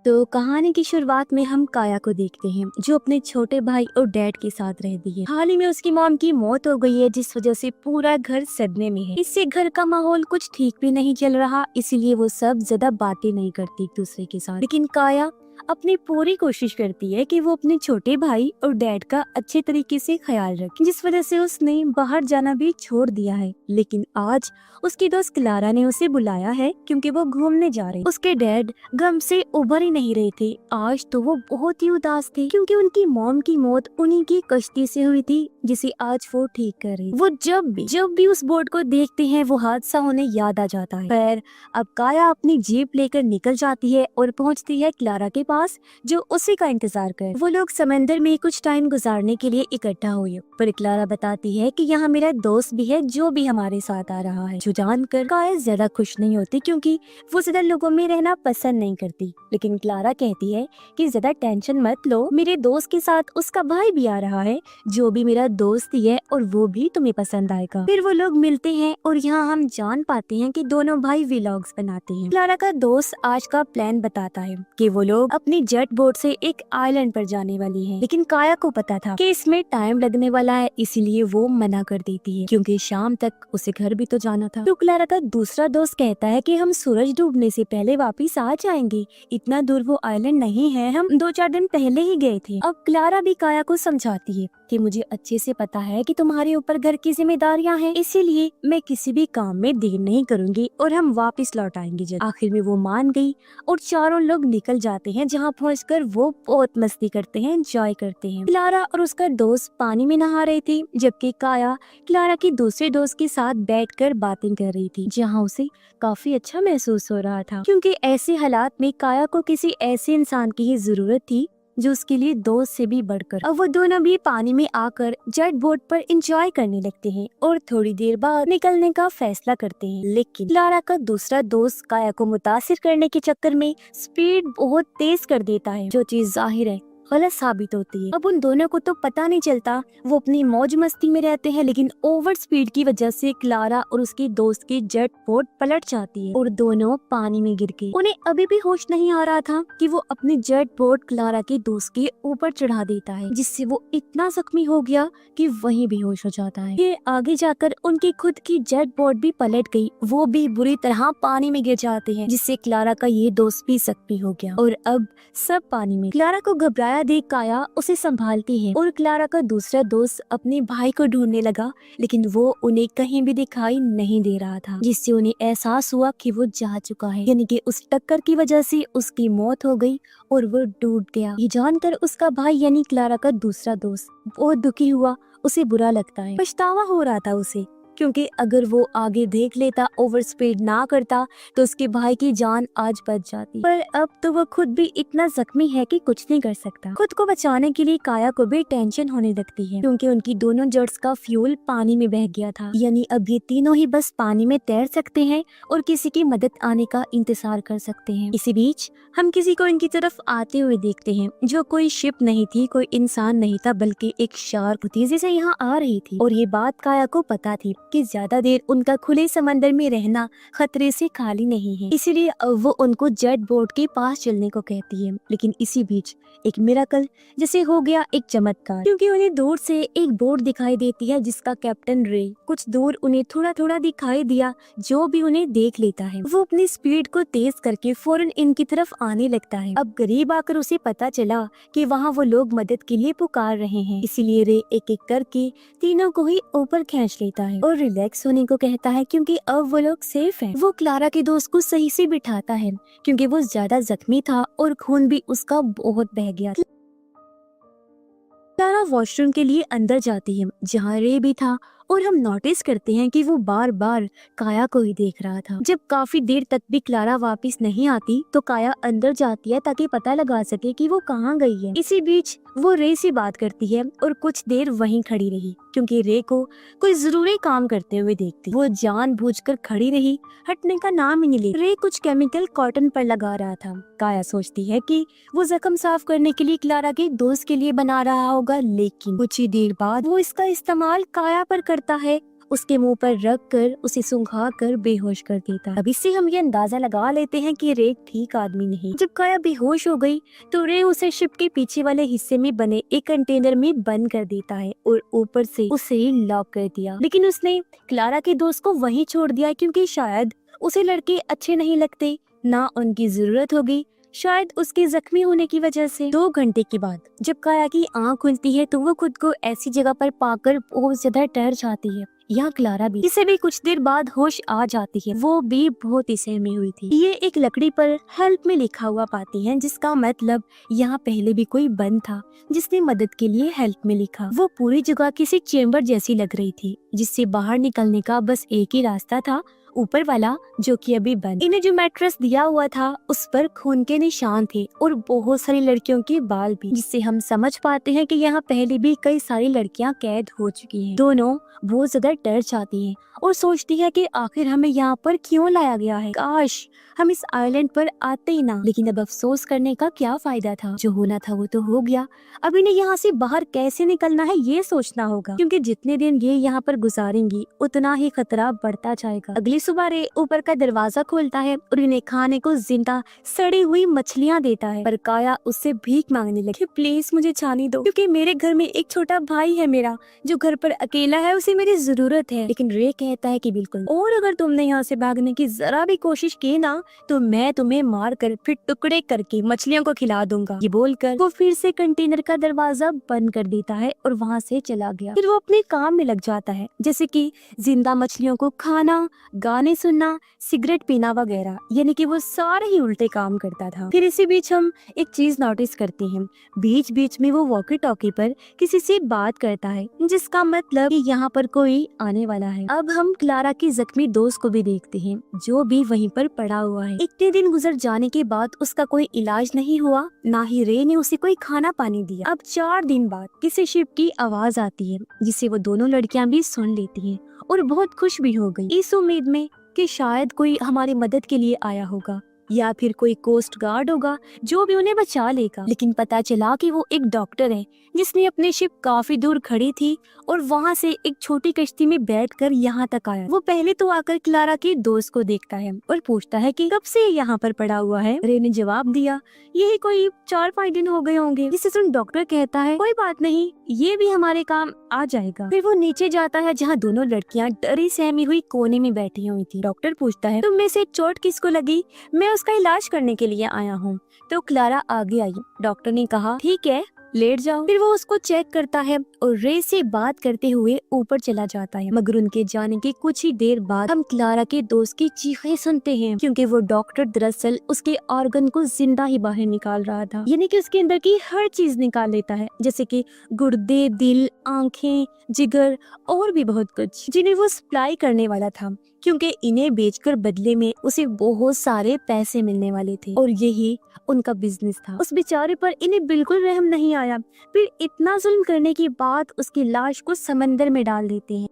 तो कहानी की शुरुआत में हम काया को देखते हैं जो अपने छोटे भाई और डैड के साथ रहती है। हाल ही में उसकी मॉम की मौत हो गई है जिस वजह से पूरा घर सदमे में है। इससे घर का माहौल कुछ ठीक भी नहीं चल रहा, इसीलिए वो सब ज्यादा बातें नहीं करती एक दूसरे के साथ। लेकिन काया अपनी पूरी कोशिश करती है कि वो अपने छोटे भाई और डैड का अच्छे तरीके से ख्याल रखे, जिस वजह से उसने बाहर जाना भी छोड़ दिया है। लेकिन आज उसकी दोस्त क्लारा ने उसे बुलाया है क्योंकि वो घूमने जा रहे। उसके डैड गम से उभर ही नहीं रहे थे। आज तो वो बहुत ही उदास थे क्योंकि उनकी मॉम की मौत उन्हीं की कश्ती से हुई थी जिसे आज वो ठीक कर रही। वो जब भी उस बोर्ड को देखते हैं वो हादसा उन्हें याद आ जाता है। पर अब काया अपनी जीप लेकर निकल जाती है और पहुंचती है क्लारा के पास जो उसी का इंतजार कर। वो लोग समंदर में कुछ टाइम गुजारने के लिए इकट्ठा हुए, पर क्लारा बताती है कि यहाँ मेरा दोस्त भी है जो भी हमारे साथ आ रहा है। जो जानकर काया ज्यादा खुश नहीं होती क्योंकि वो ज्यादा लोगों में रहना पसंद नहीं करती। लेकिन क्लारा कहती है कि ज्यादा टेंशन मत लो, मेरे दोस्त के साथ उसका भाई भी आ रहा है जो भी मेरा दोस्त ही है और वो भी तुम्हें पसंद आएगा। फिर वो लोग मिलते हैं और यहाँ हम जान पाते हैं कि दोनों भाई व्लॉग्स बनाते हैं। क्लारा का दोस्त आज का प्लान बताता है कि वो लोग अपनी जेट बोट से एक आइलैंड पर जाने वाली है। लेकिन काया को पता था कि इसमें टाइम लगने वाला है, इसीलिए वो मना कर देती है क्योंकि शाम तक उसे घर भी तो जाना था। तो क्लारा का दूसरा दोस्त कहता है कि हम सूरज डूबने से पहले वापिस आ जाएंगे, इतना दूर वो आइलैंड नहीं है, हम 2-4 दिन पहले ही गए थे। अब क्लारा भी काया को समझाती है कि मुझे अच्छे से पता है कि तुम्हारे ऊपर घर की जिम्मेदारियां हैं, इसीलिए मैं किसी भी काम में देर नहीं करूंगी और हम वापस लौट आएंगे जल्द। आखिर में वो मान गई और चारों लोग निकल जाते हैं, जहाँ पहुंचकर वो बहुत मस्ती करते हैं, एंजॉय करते हैं। क्लारा और उसका दोस्त पानी में नहा रही थी जबकि काया क्लारा की दूसरे दोस्त के साथ बैठकर बातें कर रही थी, जहाँ उसे काफी अच्छा महसूस हो रहा था क्योंकि ऐसे हालात में काया को किसी ऐसे इंसान की ही जरूरत थी जो उसके लिए दोस्त से भी बढ़कर। अब वो दोनों भी पानी में आकर जेट बोट पर एंजॉय करने लगते हैं और थोड़ी देर बाद निकलने का फैसला करते हैं। लेकिन क्लारा का दूसरा दोस्त काया को मुतासिर करने के चक्कर में स्पीड बहुत तेज कर देता है, जो चीज जाहिर है गलत साबित होती है। अब उन दोनों को तो पता नहीं चलता, वो अपनी मौज मस्ती में रहते हैं, लेकिन ओवर स्पीड की वजह से क्लारा और उसके दोस्त की जेट बोट पलट जाती है और दोनों पानी में गिर गए। उन्हें अभी भी होश नहीं आ रहा था कि वो अपनी जेट बोट क्लारा के दोस्त के ऊपर चढ़ा देता है, जिससे वो इतना जख्मी हो गया कि वहीं बेहोश हो जाता है। फिर आगे जाकर उनकी खुद की जेट बोट भी पलट गई, वो भी बुरी तरह पानी में गिर जाते हैं, जिससे क्लारा का ये दोस्त भी जख्मी हो गया और अब सब पानी में। क्लारा को घबराया देख काया उसे संभालती है और क्लारा का दूसरा दोस्त अपने भाई को ढूंढने लगा, लेकिन वो उन्हें कहीं भी दिखाई नहीं दे रहा था, जिससे उन्हें एहसास हुआ कि वो जा चुका है, यानी कि उस टक्कर की वजह से उसकी मौत हो गई और वो डूब गया। ये जानकर उसका भाई यानी क्लारा का दूसरा दोस्त बहुत दुखी हुआ, उसे बुरा लगता है, पछतावा हो रहा था उसे क्योंकि अगर वो आगे देख लेता, ओवर स्पीड ना करता तो उसके भाई की जान आज बच जाती। पर अब तो वो खुद भी इतना जख्मी है कि कुछ नहीं कर सकता। खुद को बचाने के लिए काया को भी टेंशन होने लगती है क्योंकि उनकी दोनों जेट्स का फ्यूल पानी में बह गया था, यानी अब ये तीनों ही बस पानी में तैर सकते हैं और किसी की मदद आने का इंतजार कर सकते हैं। इसी बीच हम किसी को इनकी तरफ आते हुए देखते हैं, जो कोई शिप नहीं थी, कोई इंसान नहीं था, बल्कि एक शार्क तेजी से यहाँ आ रही थी। और ये बात काया को पता थी कि ज्यादा देर उनका खुले समंदर में रहना खतरे से खाली नहीं है, इसीलिए अब वो उनको जेट बोट के पास चलने को कहती है। लेकिन इसी बीच एक मिरेकल जैसे हो गया, एक चमत्कार, क्योंकि उन्हें दूर से एक बोट दिखाई देती है जिसका कैप्टन रे कुछ दूर उन्हें थोड़ा थोड़ा दिखाई दिया। जो भी उन्हें देख लेता है वो अपनी स्पीड को तेज करके फौरन इनकी तरफ आने लगता है। अब करीब आकर उसे पता चला कि वहाँ वो लोग मदद के लिए पुकार रहे हैं, इसीलिए रे एक एक करके तीनों को ही ऊपर खींच लेता है और रिलैक्स होने को कहता है क्योंकि अब वो लोग सेफ हैं। वो क्लारा के दोस्त को सही से बिठाता है क्योंकि वो ज्यादा जख्मी था और खून भी उसका बहुत बह गया था। क्लारा वॉशरूम के लिए अंदर जाती है जहाँ रे भी था और हम नोटिस करते हैं कि वो बार बार काया को ही देख रहा था। जब काफी देर तक भी क्लारा वापस नहीं आती तो काया अंदर जाती है ताकि पता लगा सके कि वो कहाँ गई है। इसी बीच वो रे से बात करती है और कुछ देर वहीं खड़ी रही क्योंकि रे को कोई जरूरी काम करते हुए देखती। वो जानबूझकर खड़ी रही, हटने का नाम ही नहीं ले। रे कुछ केमिकल कॉटन पर लगा रहा था। काया सोचती है कि वो जख्म साफ करने के लिए क्लारा के दोस्त के लिए बना रहा होगा, लेकिन कुछ ही देर बाद वो इसका इस्तेमाल काया पर करता है उसके मुंह पर रख कर उसे सुंघा कर बेहोश कर देता है। अब इससे हम ये अंदाजा लगा लेते हैं कि रे ठीक आदमी नहीं। जब काया बेहोश हो गई तो रे उसे शिप के पीछे वाले हिस्से में बने एक कंटेनर में बंद कर देता है और ऊपर से उसे लॉक कर दिया। लेकिन उसने क्लारा के दोस्त को वहीं छोड़ दिया क्योंकि शायद उसे लड़के अच्छे नहीं लगते, ना उनकी जरूरत होगी, शायद उसके जख्मी होने की वजह से। 2 घंटे के बाद जब काया की आंख खुलती है तो वो खुद को ऐसी जगह पर पाकर बहुत ज्यादा डर जाती है। यहाँ क्लारा भी, इसे भी कुछ देर बाद होश आ जाती है। वो भी बहुत ही सहमी हुई थी। ये एक लकड़ी पर हेल्प में लिखा हुआ पाती है, जिसका मतलब यहाँ पहले भी कोई बंद था जिसने मदद के लिए हेल्प में लिखा। वो पूरी जगह किसी चेम्बर जैसी लग रही थी जिससे बाहर निकलने का बस एक ही रास्ता था, ऊपर वाला, जो कि अभी बंद। इन्हें जो मैट्रेस दिया हुआ था उस पर खून के निशान थे और बहुत सारी लड़कियों के बाल भी, जिससे हम समझ पाते हैं कि यहाँ पहले भी कई सारी लड़कियां कैद हो चुकी हैं। दोनों बहुत ज्यादा डर जाती हैं और सोचती है कि आखिर हमें यहाँ पर क्यों लाया गया है, काश हम इस आइलैंड पर आते ही ना। लेकिन अब अफसोस करने का क्या फायदा था, जो होना था वो तो हो गया। अब इन्हें यहाँ से बाहर कैसे निकलना है ये सोचना होगा, क्योंकि जितने दिन ये यहाँ पर गुजारेंगी उतना ही खतरा बढ़ता जाएगा। अगली सुबह रे ऊपर का दरवाजा खोलता है और इन्हें खाने को जिंदा सड़ी हुई मछलियाँ देता है, पर काया उससे भीख मांगने लगी, प्लीज मुझे जाने दो, क्योंकि मेरे घर में एक छोटा भाई है मेरा जो घर पर अकेला है, उसे मेरी जरूरत है। लेकिन रे कहता है कि बिल्कुल, और अगर तुमने यहाँ से भागने की जरा भी कोशिश की ना तो मैं तुम्हें मार कर फिर टुकड़े करके मछलियों को खिला दूंगा। ये बोलकर वो फिर से कंटेनर का दरवाजा बंद कर देता है और वहाँ से चला गया। फिर वो अपने काम में लग जाता है, जैसे कि जिंदा मछलियों को खाना, गाने सुनना, सिगरेट पीना वगैरह, यानी कि वो सारे ही उल्टे काम करता था। फिर इसी बीच हम एक चीज नोटिस करते हैं, बीच बीच में वो वॉकी टॉकी पर किसी से बात करता है, जिसका मतलब कि यहाँ पर कोई आने वाला है। अब हम क्लारा की जख्मी दोस्त को भी देखते हैं, जो भी वहीं पर पड़ा हुआ है। इतने दिन गुजर जाने के बाद उसका कोई इलाज नहीं हुआ, ना ही रे ने उसे कोई खाना पानी दिया। अब 4 दिन बाद किसी शिप की आवाज आती है, जिसे वो दोनों लड़कियां भी सुन लेती हैं और बहुत खुश भी हो गई, इस उम्मीद में कि शायद कोई हमारी मदद के लिए आया होगा या फिर कोई कोस्ट गार्ड होगा जो भी उन्हें बचा लेगा। लेकिन पता चला कि वो एक डॉक्टर है जिसने अपनी शिप काफी दूर खड़ी थी और वहाँ से एक छोटी कश्ती में बैठकर यहाँ तक आया। वो पहले तो आकर क्लारा के दोस्त को देखता है और पूछता है कि कब से ये यहाँ पर पड़ा हुआ है। रे ने जवाब दिया, यही कोई 4-5 दिन हो गए होंगे। जिसे सुन डॉक्टर कहता है, कोई बात नहीं, ये भी हमारे काम आ जाएगा। फिर वो नीचे जाता है जहाँ दोनों लड़कियाँ डरी सहमी हुई कोने में बैठी हुई थी। डॉक्टर पूछता है, तुम में से चोट किसको लगी? मैं उसका इलाज करने के लिए आया हूँ। तो क्लारा आगे आई। डॉक्टर ने कहा, ठीक है, लेट जाओ। फिर वो उसको चेक करता है और रे से बात करते हुए ऊपर चला जाता है। मगर उनके जाने के कुछ ही देर बाद हम क्लारा के दोस्त की चीखें सुनते हैं, क्योंकि वो डॉक्टर दरअसल उसके ऑर्गन को जिंदा ही बाहर निकाल रहा था, यानी कि उसके अंदर की हर चीज निकाल लेता है, जैसे कि गुर्दे, दिल, आंखें, जिगर और भी बहुत कुछ, जिन्हें वो सप्लाई करने वाला था, क्योंकि इन्हें बेचकर बदले में उसे बहुत सारे पैसे मिलने वाले थे और यही उनका बिजनेस था। उस बेचारे पर इन्हें बिल्कुल रहम नहीं आया। फिर इतना जुल्म करने के बाद उसकी लाश को समंदर में डाल देते हैं।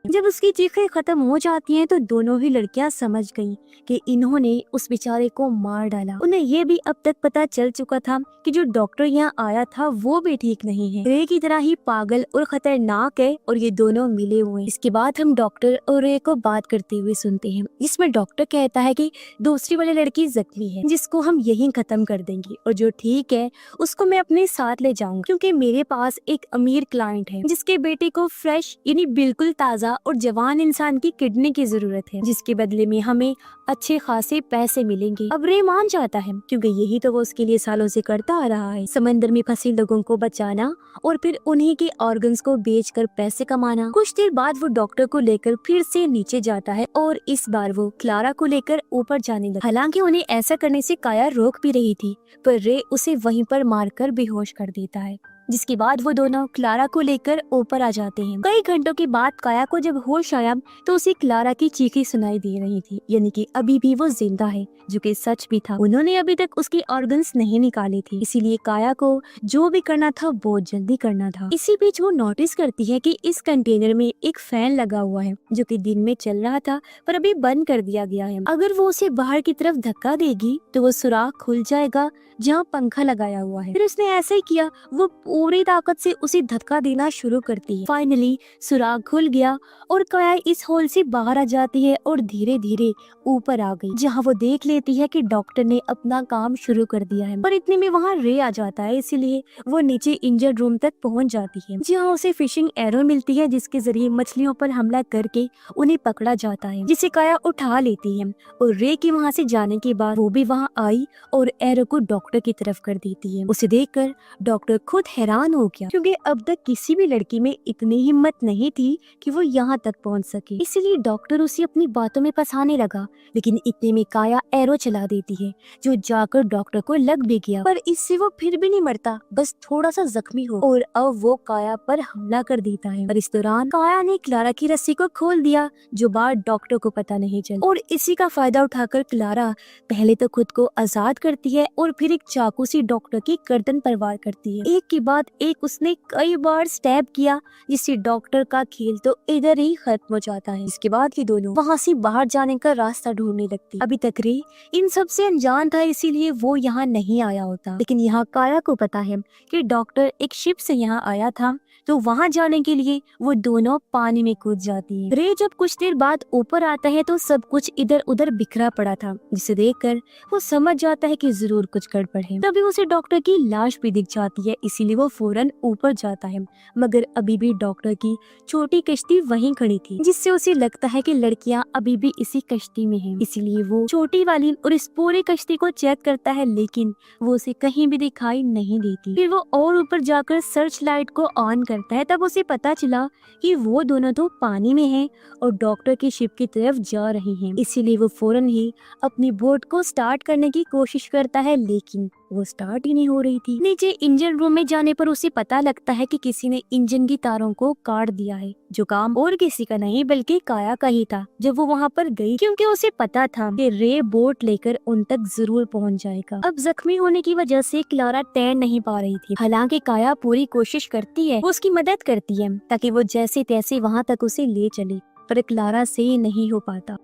जब उसकी चीखें खत्म हो जाती हैं तो दोनों ही लड़कियां समझ गईं कि इन्होंने उस बेचारे को मार डाला। उन्हें ये भी अब तक पता चल चुका था कि जो डॉक्टर यहाँ आया था वो भी ठीक नहीं है, रे की तरह ही पागल और खतरनाक है और ये दोनों मिले हुए हैं। इसके बाद हम डॉक्टर और रे को बात करते हुए सुनते हैं, जिसमें डॉक्टर कहता है कि दूसरी वाली लड़की जख्मी है, जिसको हम यहीं खत्म कर देंगे, और जो ठीक है उसको मैं अपने साथ ले जाऊंगा, क्योंकि मेरे पास एक अमीर क्लाइंट है जिसके बेटे को फ्रेश यानी बिल्कुल ताजा और जवान इंसान की किडनी की जरूरत है, जिसके बदले में हमें अच्छे खासे पैसे मिलेंगे। अब रे मान जाता है, क्योंकि यही तो वो उसके लिए सालों से करता आ रहा है, समंदर में फंसे लोगों को बचाना और फिर उन्हीं के ऑर्गन्स को बेचकर पैसे कमाना। कुछ देर बाद वो डॉक्टर को लेकर फिर से नीचे जाता है और इस बार वो क्लारा को लेकर ऊपर जाने लगा। हालांकि उन्हें ऐसा करने से काया रोक भी रही थी, पर रे उसे वहीं पर मारकर बेहोश कर देता है, जिसके बाद वो दोनों क्लारा को लेकर ऊपर आ जाते हैं। कई घंटों के बाद काया को जब होश आया तो उसे क्लारा की चीखें सुनाई दे रही थी, यानी कि अभी भी वो जिंदा है, जो कि सच भी था। उन्होंने अभी तक उसके ऑर्गन्स नहीं निकाले थे, इसीलिए काया को जो भी करना था बहुत जल्दी करना था। इसी बीच वो नोटिस करती है कि इस कंटेनर में एक फैन लगा हुआ है, जो कि दिन में चल रहा था पर अभी बंद कर दिया गया है। अगर वो उसे बाहर की तरफ धक्का देगी तो वो सुराख खुल जाएगा जहाँ पंखा लगाया हुआ है। फिर उसने ऐसा ही किया, वो पूरी ताकत से उसे धक्का देना शुरू करती है। फाइनली सुराग खुल गया और काया इस होल से बाहर आ जाती है और धीरे धीरे ऊपर आ गई, जहाँ वो देख लेती है कि डॉक्टर ने अपना काम शुरू कर दिया है। पर इतने में वहाँ रे आ जाता है, इसीलिए वो नीचे इंजर्ड रूम तक पहुँच जाती है, जहाँ उसे फिशिंग एरो मिलती है, जिसके जरिए मछलियों पर हमला करके उन्हें पकड़ा जाता है, जिसे काया उठा लेती है। और रे के वहाँ से जाने के बाद वो भी वहाँ आई और एरो को डॉक्टर की तरफ कर देती है। उसे देखकर डॉक्टर खुद हैरान हो गया, क्योंकि अब तक किसी भी लड़की में इतनी हिम्मत नहीं थी कि वो यहाँ तक पहुँच सके। इसलिए डॉक्टर उसे अपनी बातों में फंसाने लगा, लेकिन इतने में काया एरो चला देती है, जो जाकर डॉक्टर को लग भी गया। पर इससे वो फिर भी नहीं मरता, बस थोड़ा सा जख्मी हो, और अब वो काया पर हमला कर देता है। पर इस दौरान काया ने क्लारा की रस्सी को खोल दिया, जो बात डॉक्टर को पता नहीं चला, और इसी का फायदा उठाकर क्लारा पहले तो खुद को आजाद करती है और फिर एक चाकू से डॉक्टर की गर्दन पर वार करती है। एक के बाद एक उसने कई बार स्टैब किया, जिससे डॉक्टर का खेल तो इधर ही खत्म हो जाता है। इसके बाद ये दोनों वहाँ से बाहर जाने का रास्ता ढूंढने लगती। अभी तक रे इन सब से अनजान था, इसीलिए वो यहाँ नहीं आया होता, लेकिन यहाँ काया को पता है कि डॉक्टर एक शिप से यहाँ आया था, तो वहाँ जाने के लिए वो दोनों पानी में कूद जाती है। रे जब कुछ देर बाद ऊपर आता है तो सब कुछ इधर उधर बिखरा पड़ा था, जिसे देखकर वो समझ जाता है कि जरूर कुछ गड़बड़ है। तभी उसे डॉक्टर की लाश भी दिख जाती है, इसीलिए वो फौरन ऊपर जाता है, मगर अभी भी डॉक्टर की छोटी कश्ती वहीं खड़ी थी, जिससे उसे लगता है कि लड़कियां अभी भी इसी कश्ती में हैं। इसीलिए वो छोटी वाली और इस पूरी कश्ती को चेक करता है, लेकिन वो उसे कहीं भी दिखाई नहीं देती। फिर वो और ऊपर जाकर सर्च लाइट को ऑन करता है, तब उसे पता चला कि वो दोनों तो पानी में हैं और डॉक्टर की शिप की तरफ जा रहे हैं। इसीलिए वो फौरन ही अपनी बोट को स्टार्ट करने की कोशिश करता है, लेकिन वो स्टार्ट ही नहीं हो रही थी। नीचे इंजन रूम में जाने पर उसे पता लगता है कि किसी ने इंजन की तारों को काट दिया है, जो काम और किसी का नहीं बल्कि काया का ही था। जब वो वहाँ पर गई, क्योंकि उसे पता था कि रे बोट लेकर उन तक जरूर पहुँच जाएगा। अब जख्मी होने की वजह से क्लारा तैर नहीं पा रही थी, हालांकि काया पूरी कोशिश करती है, वो उसकी मदद करती है ताकि वो जैसे तैसे वहाँ तक उसे ले चले, पर क्लारा से नहीं हो पाता।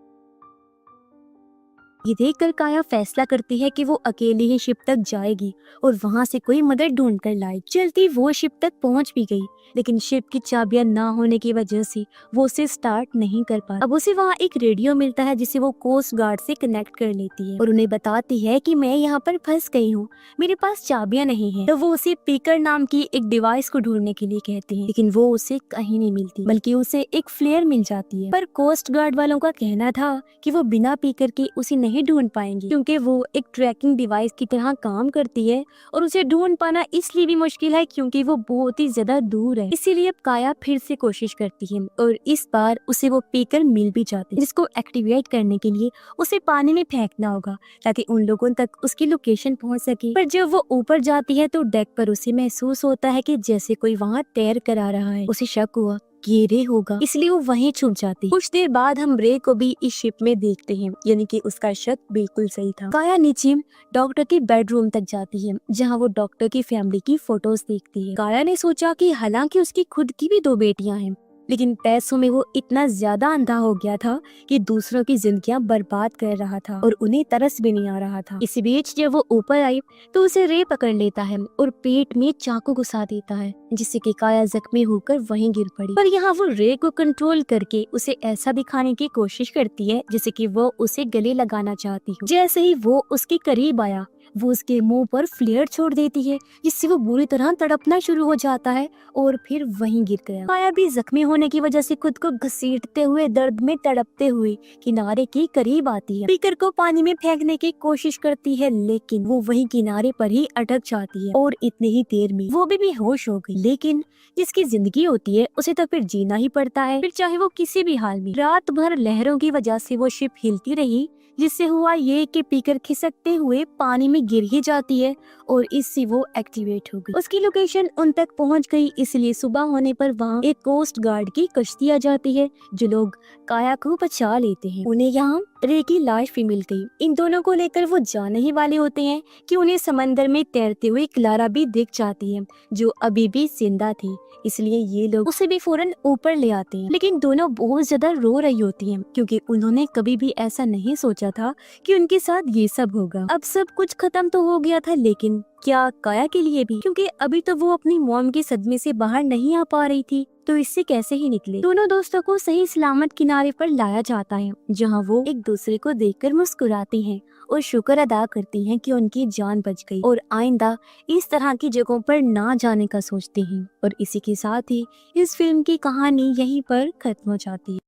ये देखकर काया फैसला करती है कि वो अकेली ही शिप तक जाएगी और वहाँ से कोई मदद ढूंढ कर लाएगी। चलती वो शिप तक पहुँच भी गई, लेकिन शिप की चाबियां ना होने की वजह से वो उसे स्टार्ट नहीं कर पा। अब उसे वहाँ एक रेडियो मिलता है, जिसे वो कोस्ट गार्ड से कनेक्ट कर लेती है और उन्हें बताती है कि मैं यहाँ पर फंस गई हूँ, मेरे पास चाबियां नहीं है। तो वो उसे पीकर नाम की एक डिवाइस को ढूंढने के लिए कहती है, लेकिन वो उसे कहीं नहीं मिलती, बल्कि उसे एक फ्लेयर मिल जाती है। पर कोस्ट गार्ड वालों का कहना था कि वो बिना पीकर के उसे नहीं ढूंढ पाएंगे, क्योंकि वो एक ट्रैकिंग डिवाइस की तरह काम करती है और उसे ढूंढ पाना इसलिए भी मुश्किल है क्योंकि वो बहुत ही ज्यादा दूर है। इसीलिए अब काया फिर से कोशिश करती है और इस बार उसे वो पीकर मिल भी जाती है, जिसको एक्टिवेट करने के लिए उसे पानी में फेंकना होगा ताकि उन लोगों तक उसकी लोकेशन पहुंच सके। पर जब वो ऊपर जाती है तो डेक पर उसे महसूस होता है कि जैसे कोई वहाँ तैर कर आ रहा है। उसे शक हुआ कि ये रे होगा, इसलिए वो वहीं छुप जाती। कुछ देर बाद हम रे को भी इस शिप में देखते हैं, यानी कि उसका शक बिल्कुल सही था। काया नीचे डॉक्टर के बेडरूम तक जाती है, जहाँ वो डॉक्टर की फैमिली की फोटोज देखती है। काया ने सोचा कि हालांकि उसकी खुद की भी 2 बेटियां हैं, लेकिन पैसों में वो इतना ज्यादा अंधा हो गया था कि दूसरों की जिंदगियां बर्बाद कर रहा था और उन्हें तरस भी नहीं आ रहा था। इसी बीच जब वो ऊपर आई तो उसे रे पकड़ लेता है और पेट में चाकू घुसा देता है, जिससे कि काया जख्मी होकर वहीं गिर पड़ी। पर यहाँ वो रे को कंट्रोल करके उसे ऐसा दिखाने की कोशिश करती है जैसे कि वो उसे गले लगाना चाहती हो। जैसे ही वो उसके करीब आया, वो उसके मुंह पर फ्लेयर छोड़ देती है, जिससे वो बुरी तरह तड़पना शुरू हो जाता है और फिर वहीं गिर गया। काया भी जख्मी होने की वजह से खुद को घसीटते हुए दर्द में तड़पते हुए किनारे के करीब आती है। पीकर को पानी में फेंकने की कोशिश करती है, लेकिन वो वहीं किनारे पर ही अटक जाती है और इतनी ही देर में वो भी बेहोश हो गई। लेकिन जिसकी जिंदगी होती है उसे तो फिर जीना ही पड़ता है, फिर चाहे वो किसी भी हाल में। रात भर लहरों की वजह से वो शिप हिलती रही, जिससे हुआ ये कि पीकर खिसकते हुए पानी में गिर ही जाती है और इससे वो एक्टिवेट हो गई। उसकी लोकेशन उन तक पहुंच गई, इसलिए सुबह होने पर वहाँ एक कोस्ट गार्ड की कश्ती आ जाती है, जो लोग काया को बचा लेते हैं। उन्हें यहाँ रे की लाश भी मिल गई। इन दोनों को लेकर वो जाने ही वाले होते हैं कि उन्हें समंदर में तैरते हुए क्लारा भी दिख जाती है, जो अभी भी जिंदा थी। इसलिए ये लोग उसे भी फौरन ऊपर ले आते हैं, लेकिन दोनों बहुत ज्यादा रो रही होती हैं क्योंकि उन्होंने कभी भी ऐसा नहीं सोचा था कि उनके साथ ये सब होगा। अब सब कुछ खत्म तो हो गया था, लेकिन क्या काया के लिए भी? क्योंकि अभी तो वो अपनी मॉम के सदमे से बाहर नहीं आ पा रही थी, तो इससे कैसे ही निकले। दोनों दोस्तों को सही सलामत किनारे पर लाया जाता है, जहां वो एक दूसरे को देखकर मुस्कुराते हैं और शुक्र अदा करती हैं कि उनकी जान बच गई और आइंदा इस तरह की जगहों पर ना जाने का सोचते हैं। और इसी के साथ ही इस फिल्म की कहानी यहीं पर खत्म हो जाती है।